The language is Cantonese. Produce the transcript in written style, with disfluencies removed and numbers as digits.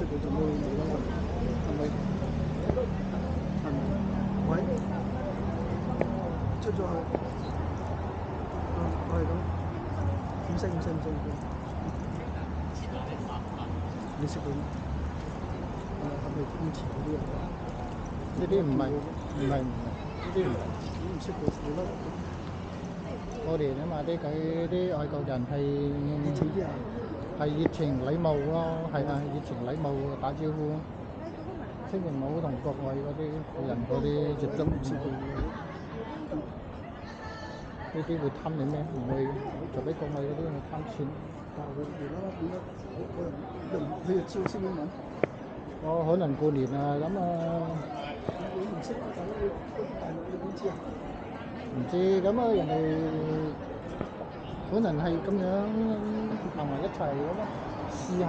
佢仲會嚟咯，係咪？係咪？喂，出咗去。我係咁，唔識。你識佢？係咪堅持嗰啲人？呢啲唔係，呢啲唔係。你唔識佢，你乜？我哋啊嘛，啲外國人熱情啲啊！係熱情禮貌咯，係啊，熱情禮貌打招呼，千祈唔好同國外嗰啲人嗰啲接觸。唔識佢。呢啲會貪你咩？唔會做俾國外嗰啲會貪錢。但係佢無啦啦變咗，佢又知識英文。哦，可能過年啊咁啊，你唔識大陸，你點知啊？唔知咁啊，人哋可能係咁樣行埋一齊咁啊，試下。